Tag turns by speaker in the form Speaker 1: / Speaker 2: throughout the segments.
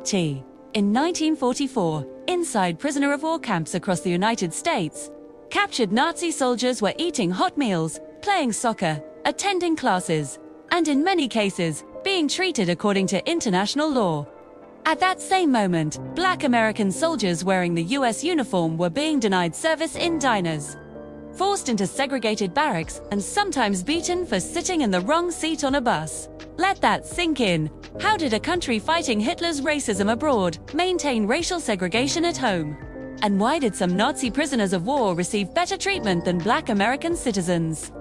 Speaker 1: tea. In 1944, inside prisoner of war camps across the United States, captured Nazi soldiers were eating hot meals, playing soccer, attending classes, and in many cases, being treated according to international law. At that same moment, Black American soldiers wearing the US uniform were being denied service in diners, forced into segregated barracks, and sometimes beaten for sitting in the wrong seat on a bus. Let that sink in. How did a country fighting Hitler's racism abroad maintain racial segregation at home? And why did some Nazi prisoners of war receive better treatment than Black American citizens?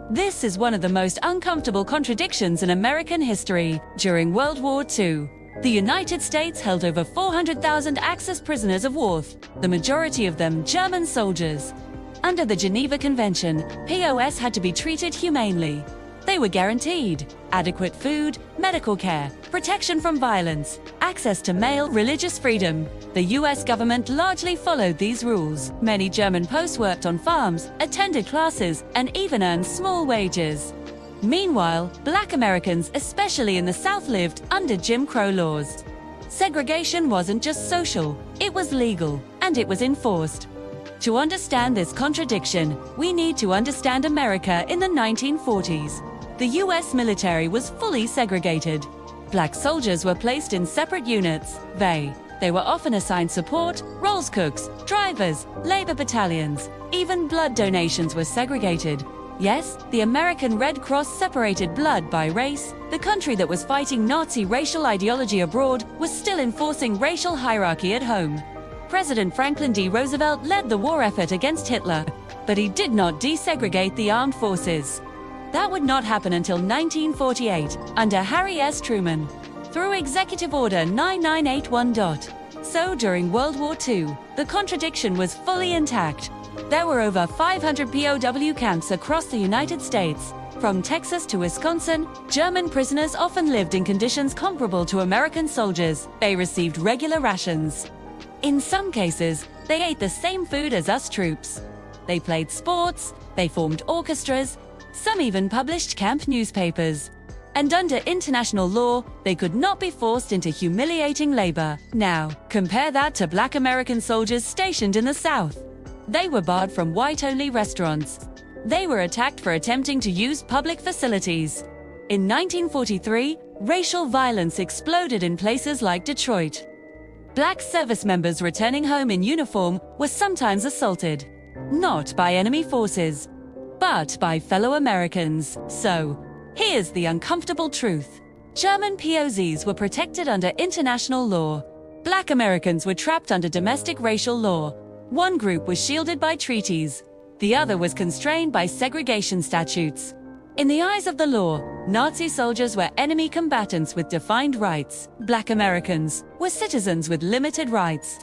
Speaker 1: This is one of the most uncomfortable contradictions in American history. During World War II, the United States held over 400,000 Axis prisoners of war, the majority of them German soldiers. Under the Geneva Convention, POWs had to be treated humanely. They were guaranteed adequate food, medical care, protection from violence, access to mail, religious freedom. The US government largely followed these rules. Many German POWs worked on farms, attended classes, and even earned small wages. Meanwhile, Black Americans, especially in the South, lived under Jim Crow laws. Segregation wasn't just social, it was legal, and it was enforced. To understand this contradiction, we need to understand America in the 1940s. The US military was fully segregated. Black soldiers were placed in separate units. They were often assigned support, rolls cooks, drivers, labor battalions. Even blood donations were segregated. Yes, the American Red Cross separated blood by race. The country that was fighting Nazi racial ideology abroad was still enforcing racial hierarchy at home. President Franklin D. Roosevelt led the war effort against Hitler, but he did not desegregate the armed forces. That would not happen until 1948, under Harry S. Truman, through Executive Order 9981. So during World War II, the contradiction was fully intact. There were over 500 POW camps across the United States. From Texas to Wisconsin, German prisoners often lived in conditions comparable to American soldiers. They received regular rations. In some cases, they ate the same food as us troops. They played sports, they formed orchestras, some even published camp newspapers. And under international law, they could not be forced into humiliating labor. Now, compare that to Black American soldiers stationed in the South. They were barred from white-only restaurants. They were attacked for attempting to use public facilities. In 1943, racial violence exploded in places like Detroit. Black service members returning home in uniform were sometimes assaulted, not by enemy forces, but by fellow Americans. So, here's the uncomfortable truth. German POWs were protected under international law. Black Americans were trapped under domestic racial law. One group was shielded by treaties. The other was constrained by segregation statutes. In the eyes of the law, Nazi soldiers were enemy combatants with defined rights. Black Americans were citizens with limited rights.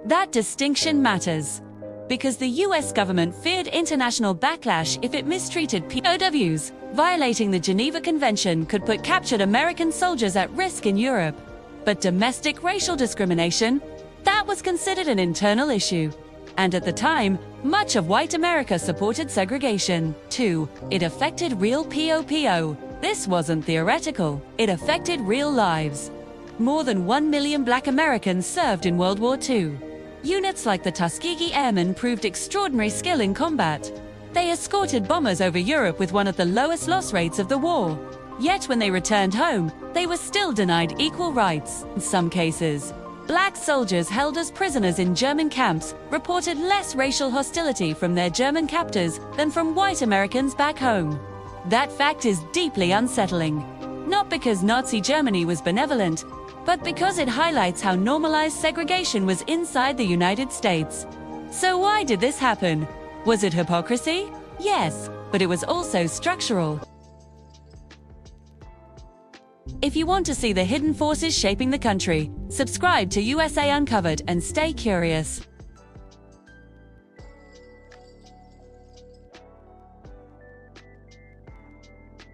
Speaker 1: That distinction matters, because the US government feared international backlash if it mistreated POWs. Violating the Geneva Convention could put captured American soldiers at risk in Europe. But domestic racial discrimination, that was considered an internal issue. And at the time, much of white America supported segregation. 2. It affected real POW. This wasn't theoretical. It affected real lives. More than 1 million Black Americans served in World War II. Units like the Tuskegee Airmen proved extraordinary skill in combat. They escorted bombers over Europe with one of the lowest loss rates of the war. Yet when they returned home, they were still denied equal rights. In some cases, Black soldiers held as prisoners in German camps reported less racial hostility from their German captors than from white Americans back home. That fact is deeply unsettling. Not because Nazi Germany was benevolent, but because it highlights how normalized segregation was inside the United States. So why did this happen? Was it hypocrisy? Yes, but it was also structural. If you want to see the hidden forces shaping the country, subscribe to USA Uncovered and stay curious.